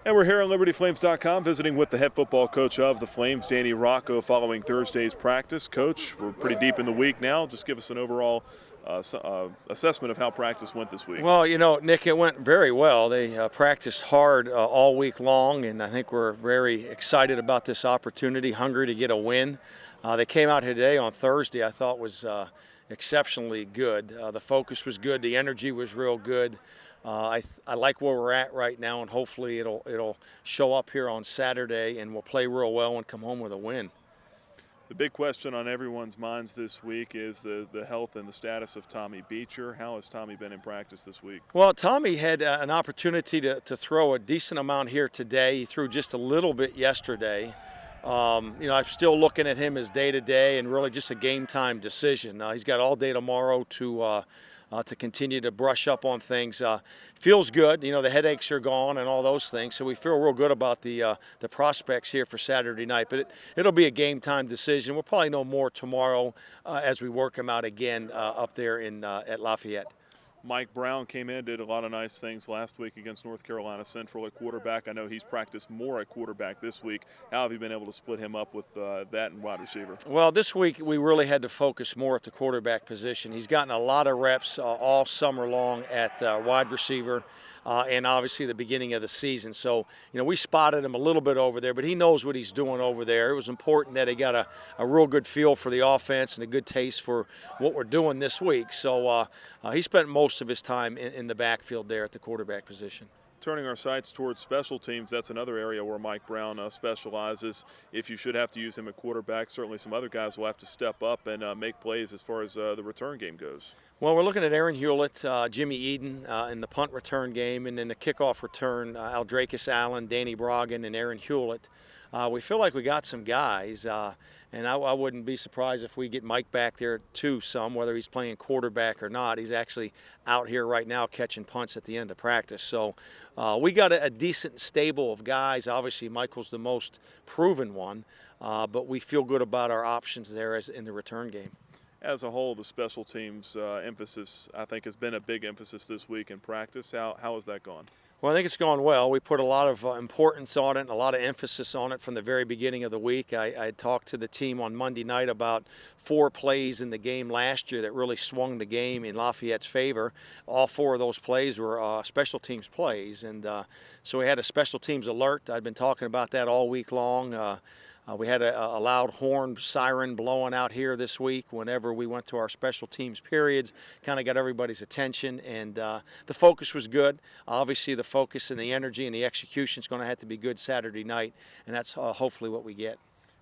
And we're here on LibertyFlames.com visiting with the head football coach of the Flames, Danny Rocco, following Thursday's practice. Coach, we're pretty deep in the week now. Just give us an overall assessment of how practice went this week. Well, Nick, it went very well. They practiced hard all week long, and I think we're very excited about this opportunity, hungry to get a win. They came out today on Thursday, I thought was exceptionally good. The focus was good. The energy was real good. I like where we're at right now, and hopefully it'll show up here on Saturday, and we'll play real well and come home with a win. The big question on everyone's minds this week is the health and the status of Tommy Beecher. How has Tommy been in practice this week? Well, Tommy had an opportunity to throw a decent amount here today. He threw just a little bit yesterday. I'm still looking at him as day-to-day and really just a game-time decision. He's got all day tomorrow to continue to brush up on things. Feels good, the headaches are gone and all those things, so we feel real good about the prospects here for Saturday night. But it'll be a game-time decision. We'll probably know more tomorrow as we work him out again up there at Lafayette. Mike Brown came in, did a lot of nice things last week against North Carolina Central at quarterback. I know he's practiced more at quarterback this week. How have you been able to split him up with that and wide receiver? Well, this week we really had to focus more at the quarterback position. He's gotten a lot of reps all summer long at wide receiver and obviously the beginning of the season. So, we spotted him a little bit over there, but he knows what he's doing over there. It was important that he got a real good feel for the offense and a good taste for what we're doing this week. So he spent most of his time in the backfield there at the quarterback position. Turning our sights towards special teams, that's another area where Mike Brown specializes. If you should have to use him at quarterback, certainly some other guys will have to step up and make plays as far as the return game goes. Well, we're looking at Aaron Hewlett, Jimmy Eden in the punt return game, and in the kickoff return, Aldrakis Allen, Danny Broggan, and Aaron Hewlett. We feel like we got some guys, and I wouldn't be surprised if we get Mike back there too some, whether he's playing quarterback or not. He's actually out here right now catching punts at the end of practice. So we got a decent stable of guys. Obviously, Michael's the most proven one, but we feel good about our options there in the return game. As a whole, the special teams emphasis, I think, has been a big emphasis this week in practice. How has that gone? Well, I think it's gone well. We put a lot of importance on it and a lot of emphasis on it from the very beginning of the week. I talked to the team on Monday night about 4 plays in the game last year that really swung the game in Lafayette's favor. All 4 of those plays were special teams plays, and so we had a special teams alert. I've been talking about that all week long. We had a loud horn siren blowing out here this week whenever we went to our special teams periods. Kind of got everybody's attention, and the focus was good. Obviously, the focus and the energy and the execution is going to have to be good Saturday night, and that's hopefully what we get.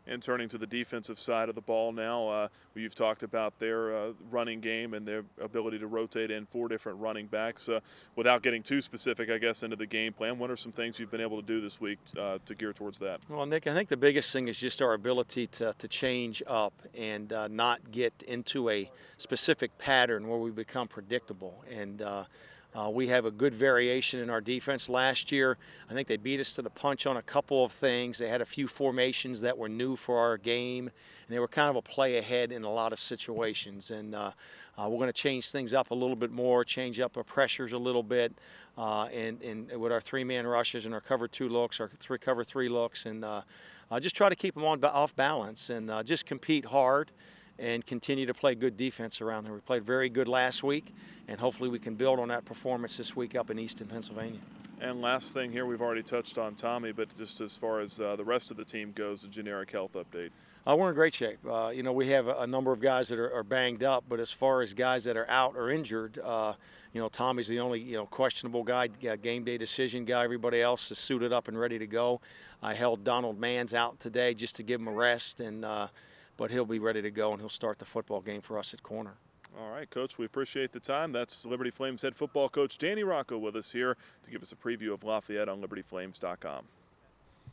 And turning to the defensive side of the ball now, you've talked about their running game and their ability to rotate in 4 different running backs. Without getting too specific, I guess, into the game plan, what are some things you've been able to do this week to gear towards that? Well, Nick, I think the biggest thing is just our ability to change up and not get into a specific pattern where we become predictable. And we have a good variation in our defense. Last year, I think they beat us to the punch on a couple of things. They had a few formations that were new for our game, and they were kind of a play ahead in a lot of situations. And we're going to change things up a little bit more, change up our pressures a little bit, and with our 3-man rushes and our cover 2 looks, our cover 3 looks, and just try to keep them off balance and just compete hard and continue to play good defense around here. We played very good last week, and hopefully we can build on that performance this week up in Easton, Pennsylvania. And last thing here, we've already touched on Tommy, but just as far as the rest of the team goes, a generic health update. We're in great shape. We have a number of guys that are banged up, but as far as guys that are out or injured, Tommy's the only questionable guy, game day decision guy. Everybody else is suited up and ready to go. I held Donald Manns out today just to give him a rest, and but he'll be ready to go, and he'll start the football game for us at corner. All right, Coach, we appreciate the time. That's Liberty Flames head football coach Danny Rocco with us here to give us a preview of Lafayette on LibertyFlames.com.